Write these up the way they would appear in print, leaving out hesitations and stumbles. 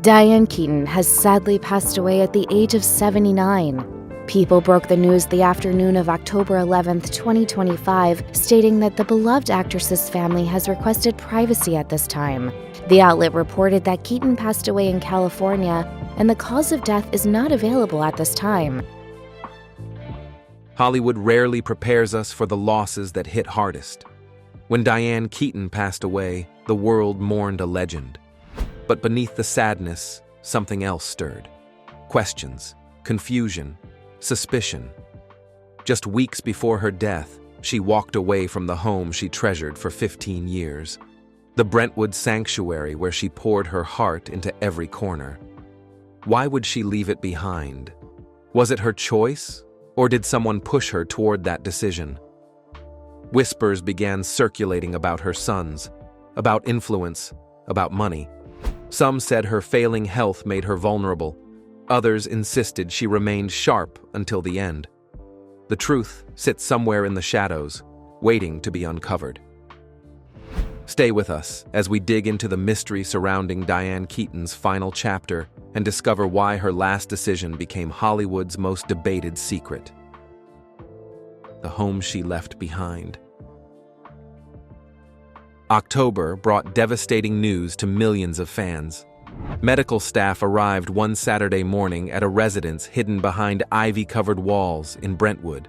Diane Keaton has sadly passed away at the age of 79. People broke the news the afternoon of October 11, 2025, stating that the beloved actress's family has requested privacy at this time. The outlet reported that Keaton passed away in California, and the cause of death is not available at this time. Hollywood rarely prepares us for the losses that hit hardest. When Diane Keaton passed away, the world mourned a legend. But beneath the sadness, something else stirred. Questions, confusion, suspicion. Just weeks before her death, she walked away from the home she treasured for 15 years. The Brentwood sanctuary where she poured her heart into every corner. Why would she leave it behind? Was it her choice, or did someone push her toward that decision? Whispers began circulating about her sons, about influence, about money. Some said her failing health made her vulnerable. Others insisted she remained sharp until the end. The truth sits somewhere in the shadows, waiting to be uncovered. Stay with us as we dig into the mystery surrounding Diane Keaton's final chapter and discover why her last decision became Hollywood's most debated secret. The home she left behind. October brought devastating news to millions of fans. Medical staff arrived one Saturday morning at a residence hidden behind ivy-covered walls in Brentwood.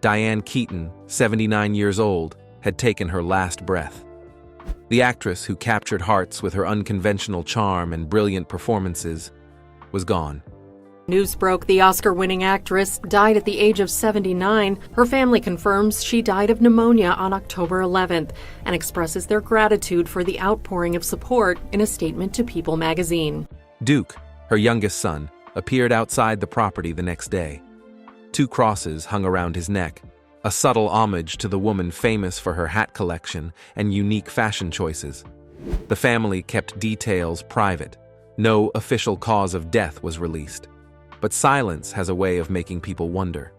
Diane Keaton, 79 years old, had taken her last breath. The actress who captured hearts with her unconventional charm and brilliant performances was gone. News broke the Oscar-winning actress died at the age of 79. Her family confirms she died of pneumonia on October 11th and expresses their gratitude for the outpouring of support in a statement to People magazine. Duke, her youngest son, appeared outside the property the next day. 2 crosses hung around his neck, a subtle homage to the woman famous for her hat collection and unique fashion choices. The family kept details private. No official cause of death was released. But silence has a way of making people wonder.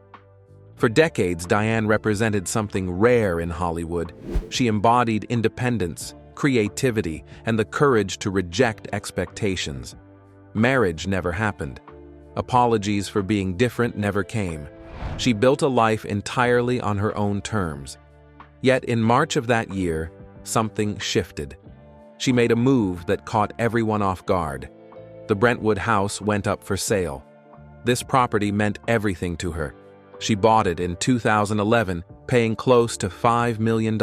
For decades, Diane represented something rare in Hollywood. She embodied independence, creativity, and the courage to reject expectations. Marriage never happened. Apologies for being different never came. She built a life entirely on her own terms. Yet in March of that year, something shifted. She made a move that caught everyone off guard. The Brentwood house went up for sale. This property meant everything to her. She bought it in 2011, paying close to $5 million.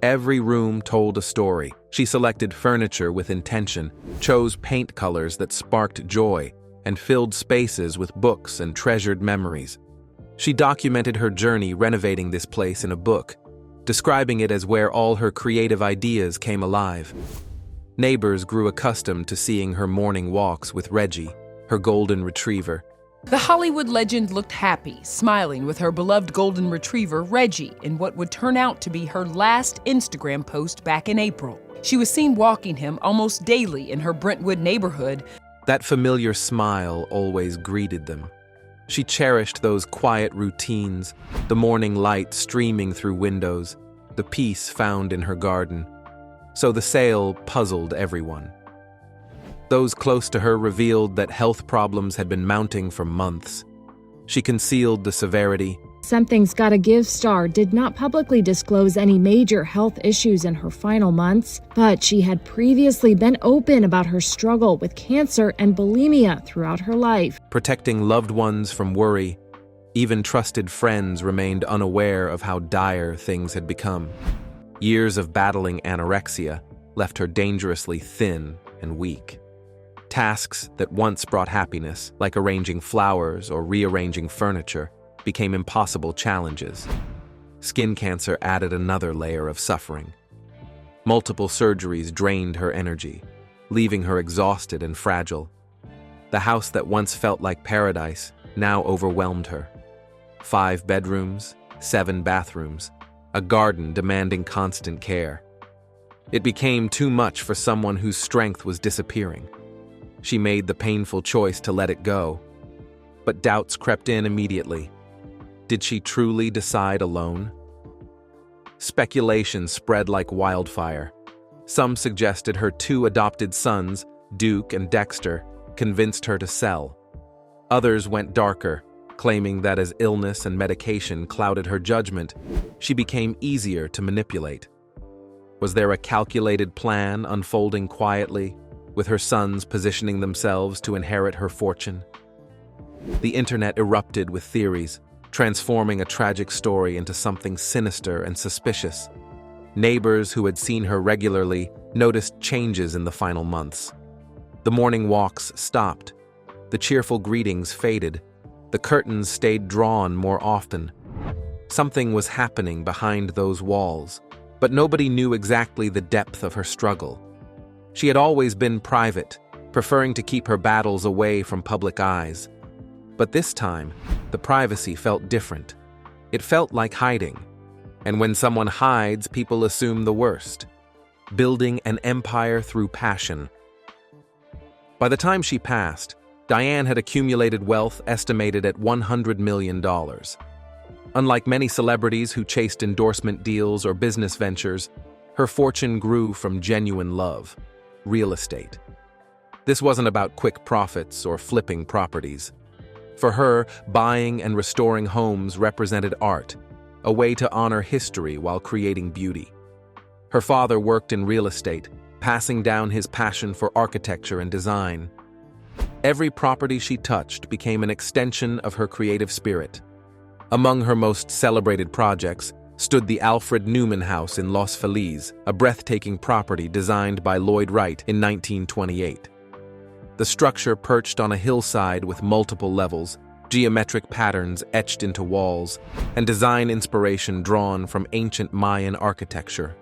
Every room told a story. She selected furniture with intention, chose paint colors that sparked joy, and filled spaces with books and treasured memories. She documented her journey renovating this place in a book, describing it as where all her creative ideas came alive. Neighbors grew accustomed to seeing her morning walks with Reggie, her golden retriever. The Hollywood legend looked happy, smiling with her beloved golden retriever, Reggie, in what would turn out to be her last Instagram post back in April. She was seen walking him almost daily in her Brentwood neighborhood. That familiar smile always greeted them. She cherished those quiet routines, the morning light streaming through windows, the peace found in her garden. So the sale puzzled everyone. Those close to her revealed that health problems had been mounting for months. She concealed the severity. Something's Gotta Give star did not publicly disclose any major health issues in her final months, but she had previously been open about her struggle with cancer and bulimia throughout her life. Protecting loved ones from worry, even trusted friends remained unaware of how dire things had become. Years of battling anorexia left her dangerously thin and weak. Tasks that once brought happiness, like arranging flowers or rearranging furniture, became impossible challenges. Skin cancer added another layer of suffering. Multiple surgeries drained her energy, leaving her exhausted and fragile. The house that once felt like paradise now overwhelmed her. 5 bedrooms, 7 bathrooms, a garden demanding constant care. It became too much for someone whose strength was disappearing. She made the painful choice to let it go, but doubts crept in immediately. Did she truly decide alone? Speculation spread like wildfire. Some suggested her 2 adopted sons Duke and Dexter, convinced her to sell. Others went darker, claiming that as illness and medication clouded her judgment, she became easier to manipulate. Was there a calculated plan unfolding quietly, with her sons positioning themselves to inherit her fortune? The internet erupted with theories, transforming a tragic story into something sinister and suspicious. Neighbors who had seen her regularly noticed changes in the final months. The morning walks stopped. The cheerful greetings faded. The curtains stayed drawn more often. Something was happening behind those walls, but nobody knew exactly the depth of her struggle. She had always been private, preferring to keep her battles away from public eyes. But this time, the privacy felt different. It felt like hiding. And when someone hides, people assume the worst. Building an empire through passion. By the time she passed, Diane had accumulated wealth estimated at $100 million. Unlike many celebrities who chased endorsement deals or business ventures, her fortune grew from genuine love, real estate. This wasn't about quick profits or flipping properties. For her, buying and restoring homes represented art, a way to honor history while creating beauty. Her father worked in real estate, passing down his passion for architecture and design. Every property she touched became an extension of her creative spirit. Among her most celebrated projects stood the Alfred Newman House in Los Feliz, a breathtaking property designed by Lloyd Wright in 1928. The structure perched on a hillside with multiple levels, geometric patterns etched into walls, and design inspiration drawn from ancient Mayan architecture.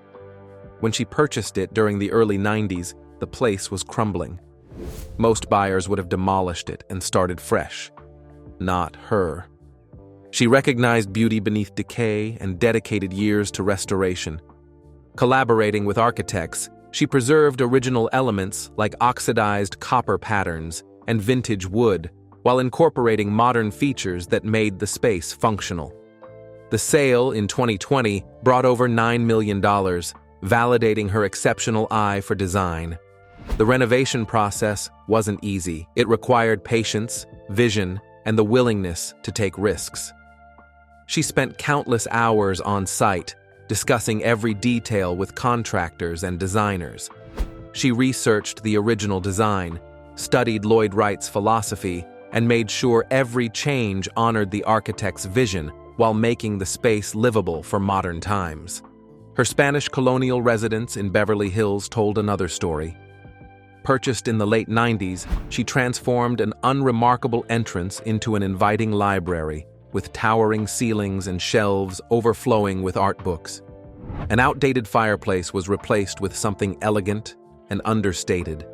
When she purchased it during the early 90s, the place was crumbling. Most buyers would have demolished it and started fresh. Not her. She recognized beauty beneath decay and dedicated years to restoration. Collaborating with architects, she preserved original elements like oxidized copper patterns and vintage wood, while incorporating modern features that made the space functional. The sale in 2020 brought over $9 million, validating her exceptional eye for design. The renovation process wasn't easy. It required patience, vision, and the willingness to take risks. She spent countless hours on site, discussing every detail with contractors and designers. She researched the original design, studied Lloyd Wright's philosophy, and made sure every change honored the architect's vision while making the space livable for modern times. Her Spanish colonial residence in Beverly Hills told another story. Purchased in the late 90s, she transformed an unremarkable entrance into an inviting library, with towering ceilings and shelves overflowing with art books. An outdated fireplace was replaced with something elegant and understated.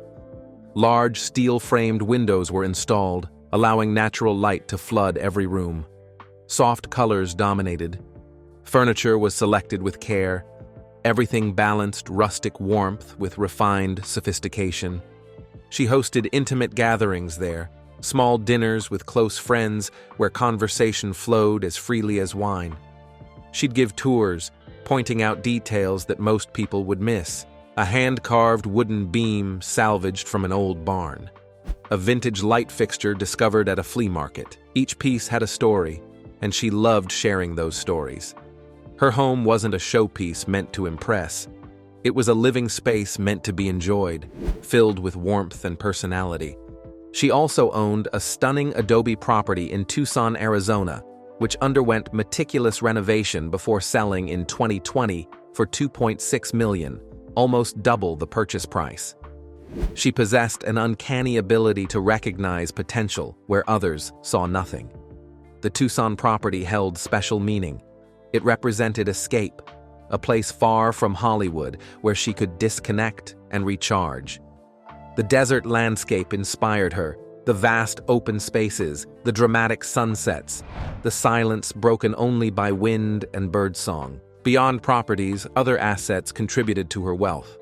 Large steel-framed windows were installed, allowing natural light to flood every room. Soft colors dominated. Furniture was selected with care. Everything balanced rustic warmth with refined sophistication. She hosted intimate gatherings there, small dinners with close friends where conversation flowed as freely as wine. She'd give tours, pointing out details that most people would miss. A hand-carved wooden beam salvaged from an old barn. A vintage light fixture discovered at a flea market. Each piece had a story, and she loved sharing those stories. Her home wasn't a showpiece meant to impress. It was a living space meant to be enjoyed, filled with warmth and personality. She also owned a stunning adobe property in Tucson, Arizona, which underwent meticulous renovation before selling in 2020 for $2.6 million, almost double the purchase price. She possessed an uncanny ability to recognize potential where others saw nothing. The Tucson property held special meaning. It represented escape, a place far from Hollywood where she could disconnect and recharge. The desert landscape inspired her, the vast open spaces, the dramatic sunsets, the silence broken only by wind and birdsong. Beyond properties, other assets contributed to her wealth.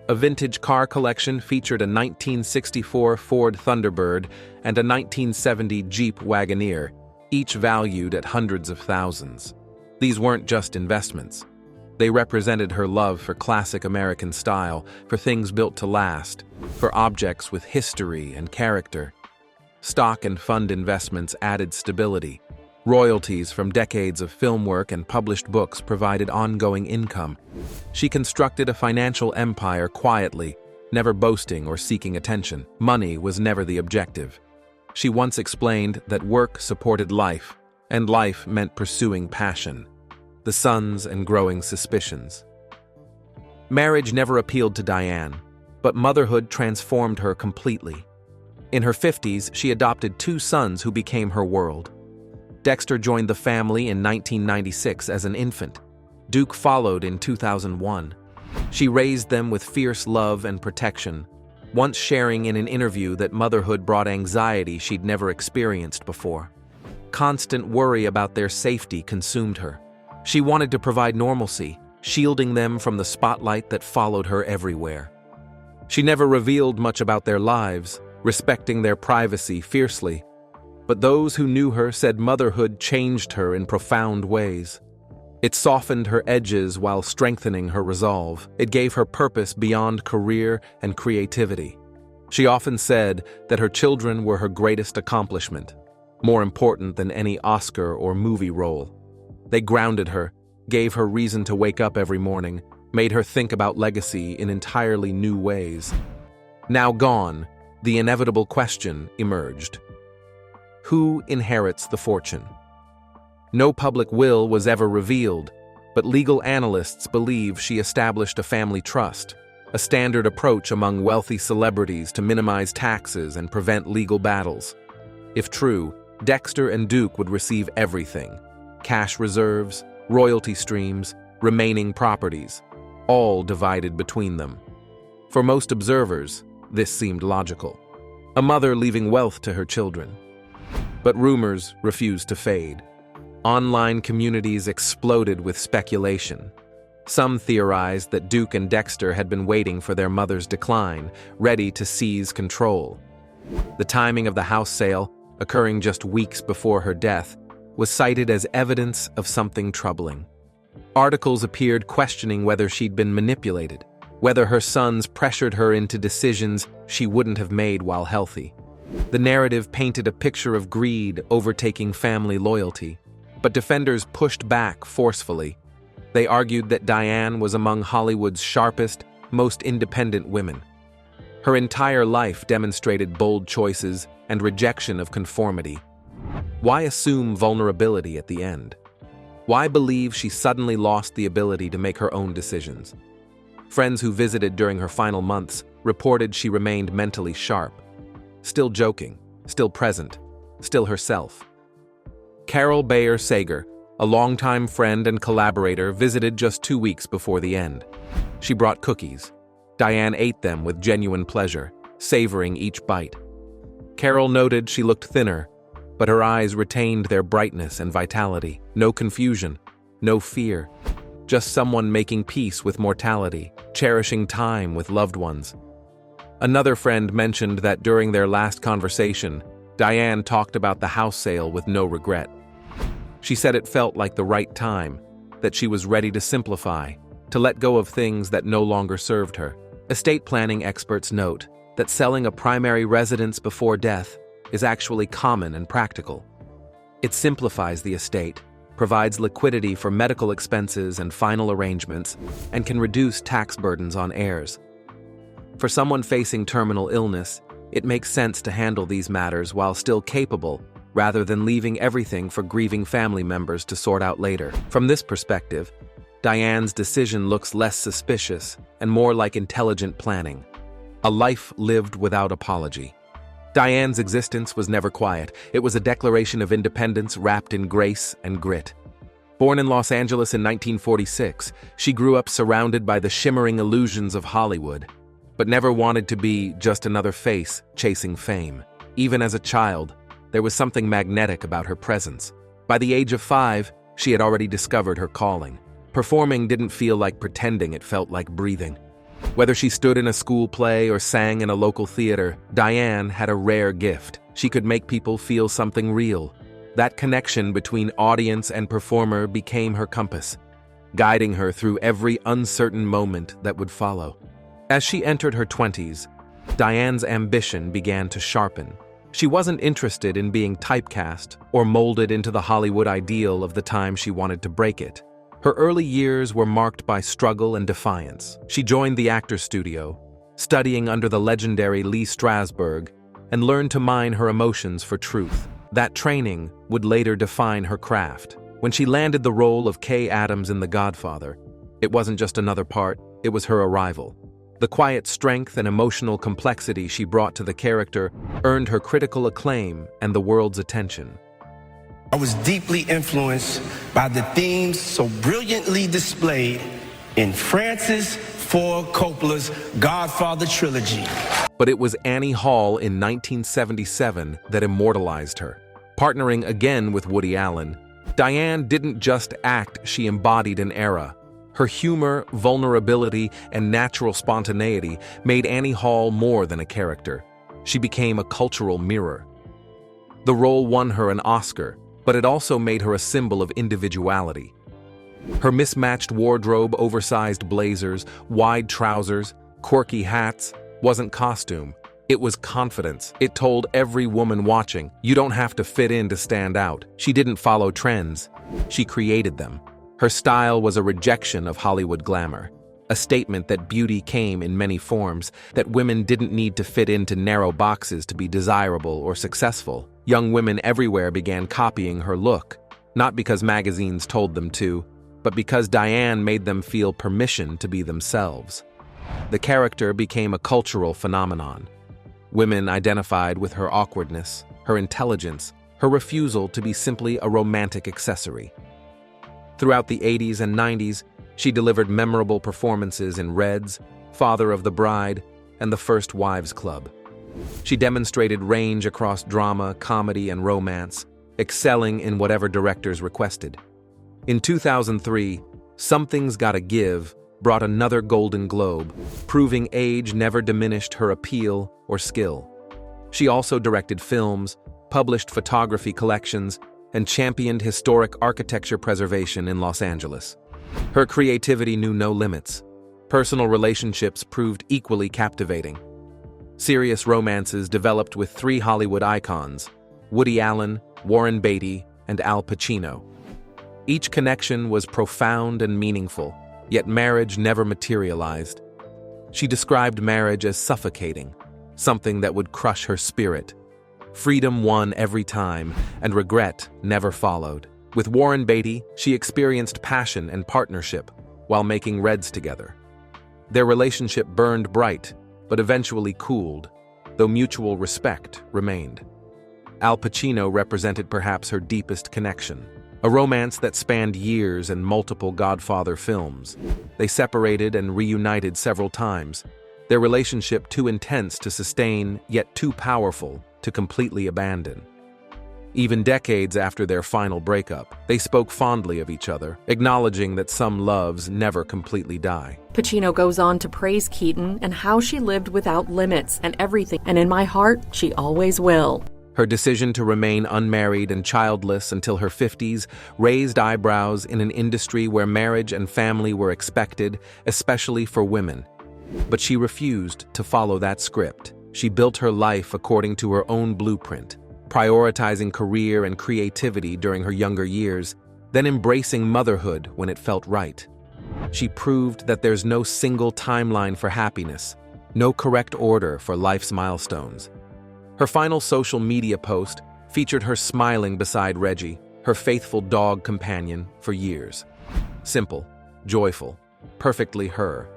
A vintage car collection featured a 1964 Ford Thunderbird and a 1970 Jeep Wagoneer, each valued at hundreds of thousands. These weren't just investments. They represented her love for classic American style, for things built to last, for objects with history and character. Stock and fund investments added stability. Royalties from decades of film work and published books provided ongoing income. She constructed a financial empire quietly, never boasting or seeking attention. Money was never the objective. She once explained that work supported life, and life meant pursuing passion. The sons and growing suspicions. Marriage never appealed to Diane, but motherhood transformed her completely. In her 50s, she adopted 2 sons who became her world. Dexter joined the family in 1996 as an infant. Duke followed in 2001. She raised them with fierce love and protection, once sharing in an interview that motherhood brought anxiety she'd never experienced before. Constant worry about their safety consumed her. She wanted to provide normalcy, shielding them from the spotlight that followed her everywhere. She never revealed much about their lives, respecting their privacy fiercely. But those who knew her said motherhood changed her in profound ways. It softened her edges while strengthening her resolve. It gave her purpose beyond career and creativity. She often said that her children were her greatest accomplishment, more important than any Oscar or movie role. They grounded her, gave her reason to wake up every morning, made her think about legacy in entirely new ways. Now gone, the inevitable question emerged. Who inherits the fortune? No public will was ever revealed, but legal analysts believe she established a family trust, a standard approach among wealthy celebrities to minimize taxes and prevent legal battles. If true, Dexter and Duke would receive everything: cash reserves, royalty streams, remaining properties, all divided between them. For most observers, this seemed logical. A mother leaving wealth to her children. But rumors refused to fade. Online communities exploded with speculation. Some theorized that Duke and Dexter had been waiting for their mother's decline, ready to seize control. The timing of the house sale, occurring just weeks before her death, was cited as evidence of something troubling. Articles appeared questioning whether she'd been manipulated, whether her sons pressured her into decisions she wouldn't have made while healthy. The narrative painted a picture of greed overtaking family loyalty, but defenders pushed back forcefully. They argued that Diane was among Hollywood's sharpest, most independent women. Her entire life demonstrated bold choices and rejection of conformity. Why assume vulnerability at the end? Why believe she suddenly lost the ability to make her own decisions? Friends who visited during her final months reported she remained mentally sharp. Still joking, still present, still herself. Carol Bayer Sager, a longtime friend and collaborator, visited just 2 weeks before the end. She brought cookies. Diane ate them with genuine pleasure, savoring each bite. Carol noted she looked thinner, but her eyes retained their brightness and vitality. No confusion, no fear. Just someone making peace with mortality, cherishing time with loved ones. Another friend mentioned that during their last conversation, Diane talked about the house sale with no regret. She said it felt like the right time, that she was ready to simplify, to let go of things that no longer served her. Estate planning experts note that selling a primary residence before death is actually common and practical. It simplifies the estate, provides liquidity for medical expenses and final arrangements, and can reduce tax burdens on heirs. For someone facing terminal illness, it makes sense to handle these matters while still capable, rather than leaving everything for grieving family members to sort out later. From this perspective, Diane's decision looks less suspicious and more like intelligent planning. A life lived without apology. Diane's existence was never quiet. It was a declaration of independence wrapped in grace and grit. Born in Los Angeles in 1946, she grew up surrounded by the shimmering illusions of Hollywood, but never wanted to be just another face chasing fame. Even as a child, there was something magnetic about her presence. By the age of 5, she had already discovered her calling. Performing didn't feel like pretending, it felt like breathing. Whether she stood in a school play or sang in a local theater, Diane had a rare gift. She could make people feel something real. That connection between audience and performer became her compass. guiding her through every uncertain moment that would follow. As she entered her 20s, Diane's ambition began to sharpen. She wasn't interested in being typecast or molded into the Hollywood ideal of the time she wanted to break it. Her early years were marked by struggle and defiance. She joined the actor's studio, studying under the legendary Lee Strasberg, and learned to mine her emotions for truth. That training would later define her craft. When she landed the role of Kay Adams in The Godfather, it wasn't just another part, it was her arrival. The quiet strength and emotional complexity she brought to the character earned her critical acclaim and the world's attention. I was deeply influenced by the themes so brilliantly displayed in Francis Ford Coppola's Godfather trilogy. But it was Annie Hall in 1977 that immortalized her. Partnering again with Woody Allen, Diane didn't just act, she embodied an era. Her humor, vulnerability, and natural spontaneity made Annie Hall more than a character. She became a cultural mirror. The role won her an Oscar, but it also made her a symbol of individuality. Her mismatched wardrobe, oversized blazers, wide trousers, quirky hats, wasn't costume. It was confidence. It told every woman watching, you don't have to fit in to stand out. She didn't follow trends. She created them. Her style was a rejection of Hollywood glamour, a statement that beauty came in many forms, that women didn't need to fit into narrow boxes to be desirable or successful. Young women everywhere began copying her look, not because magazines told them to, but because Diane made them feel permission to be themselves. The character became a cultural phenomenon. Women identified with her awkwardness, her intelligence, her refusal to be simply a romantic accessory. Throughout the 80s and 90s, she delivered memorable performances in Reds, Father of the Bride, and The First Wives Club. She demonstrated range across drama, comedy, and romance, excelling in whatever directors requested. In 2003, Something's Gotta Give brought another Golden Globe, proving age never diminished her appeal or skill. She also directed films, published photography collections, and championed historic architecture preservation in Los Angeles. Her creativity knew no limits. Personal relationships proved equally captivating. Serious romances developed with three Hollywood icons: Woody Allen, Warren Beatty, and Al Pacino. Each connection was profound and meaningful, yet marriage never materialized. She described marriage as suffocating, something that would crush her spirit. Freedom won every time, and regret never followed. With Warren Beatty, she experienced passion and partnership while making Reds together. Their relationship burned bright, but eventually cooled, though mutual respect remained. Al Pacino represented perhaps her deepest connection, a romance that spanned years and multiple Godfather films. They separated and reunited several times, their relationship too intense to sustain, yet too powerful to completely abandon. Even decades after their final breakup, they spoke fondly of each other, acknowledging that some loves never completely die. Pacino goes on to praise Keaton and how she lived without limits and everything, and in my heart, she always will. Her decision to remain unmarried and childless until her 50s raised eyebrows in an industry where marriage and family were expected, especially for women. But she refused to follow that script. She built her life according to her own blueprint, prioritizing career and creativity during her younger years, then embracing motherhood when it felt right. She proved that there's no single timeline for happiness, no correct order for life's milestones. Her final social media post featured her smiling beside Reggie, her faithful dog companion for years. Simple, joyful, perfectly her.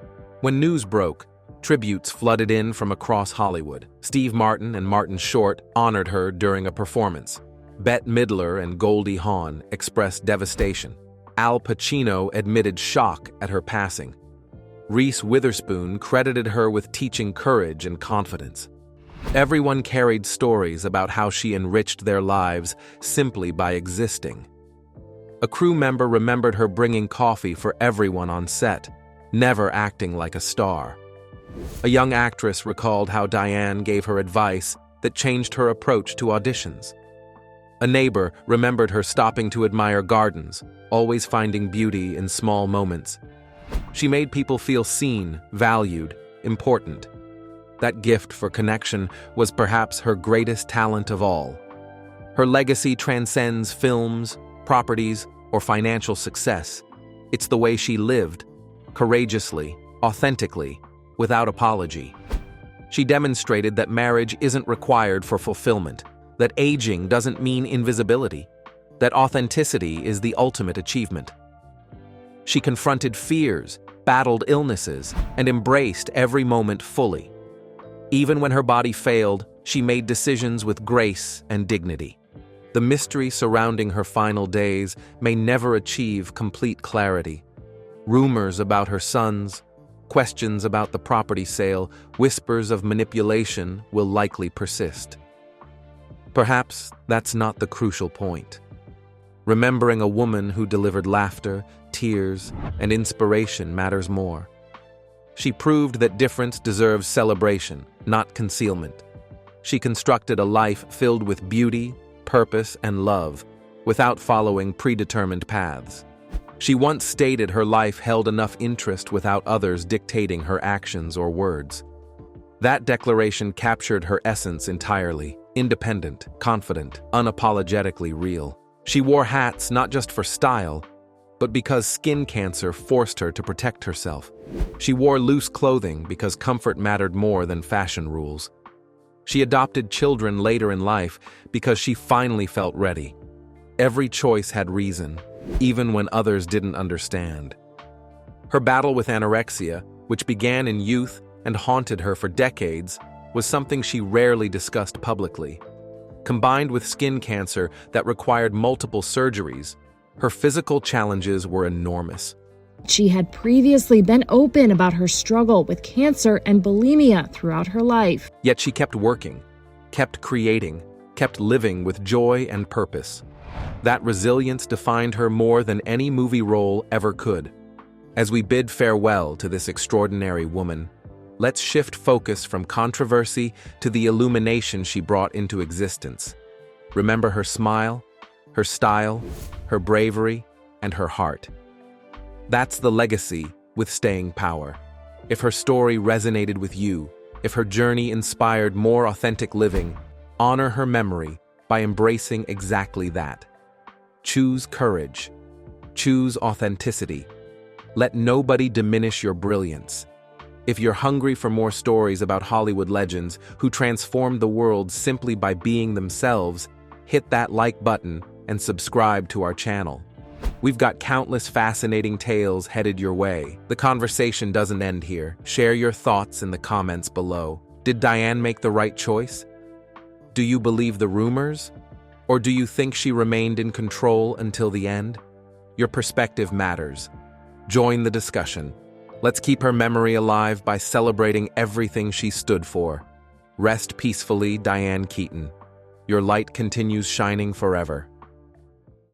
When news broke, tributes flooded in from across Hollywood. Steve Martin and Martin Short honored her during a performance. Bette Midler and Goldie Hawn expressed devastation. Al Pacino admitted shock at her passing. Reese Witherspoon credited her with teaching courage and confidence. Everyone carried stories about how she enriched their lives simply by existing. A crew member remembered her bringing coffee for everyone on set, never acting like a star. A young actress recalled how Diane gave her advice that changed her approach to auditions. A neighbor remembered her stopping to admire gardens, always finding beauty in small moments. She made people feel seen, valued, important. That gift for connection was perhaps her greatest talent of all. Her legacy transcends films, properties, or financial success. It's the way she lived, courageously, authentically, without apology. She demonstrated that marriage isn't required for fulfillment, that aging doesn't mean invisibility, that authenticity is the ultimate achievement. She confronted fears, battled illnesses, and embraced every moment fully. Even when her body failed, she made decisions with grace and dignity. The mystery surrounding her final days may never achieve complete clarity. Rumors about her sons, questions about the property sale, whispers of manipulation will likely persist. Perhaps that's not the crucial point. Remembering a woman who delivered laughter, tears, and inspiration matters more. She proved that difference deserves celebration, not concealment. She constructed a life filled with beauty, purpose, and love, without following predetermined paths. She once stated her life held enough interest without others dictating her actions or words. That declaration captured her essence entirely: independent, confident, unapologetically real. She wore hats not just for style, but because skin cancer forced her to protect herself. She wore loose clothing because comfort mattered more than fashion rules. She adopted children later in life because she finally felt ready. Every choice had reason, even when others didn't understand. Her battle with anorexia, which began in youth and haunted her for decades, was something she rarely discussed publicly. Combined with skin cancer that required multiple surgeries, her physical challenges were enormous. She had previously been open about her struggle with cancer and bulimia throughout her life. Yet she kept working, kept creating, kept living with joy and purpose. That resilience defined her more than any movie role ever could. As we bid farewell to this extraordinary woman, let's shift focus from controversy to the illumination she brought into existence. Remember her smile, her style, her bravery, and her heart. That's the legacy with staying power. If her story resonated with you, if her journey inspired more authentic living, honor her memory by embracing exactly that. Choose courage. Choose authenticity. Let nobody diminish your brilliance. If you're hungry for more stories about Hollywood legends who transformed the world simply by being themselves, hit that like button and subscribe to our channel. We've got countless fascinating tales headed your way. The conversation doesn't end here. Share your thoughts in the comments below. Did Diane make the right choice? Do you believe the rumors? Or do you think she remained in control until the end? Your perspective matters. Join the discussion. Let's keep her memory alive by celebrating everything she stood for. Rest peacefully, Diane Keaton. Your light continues shining forever.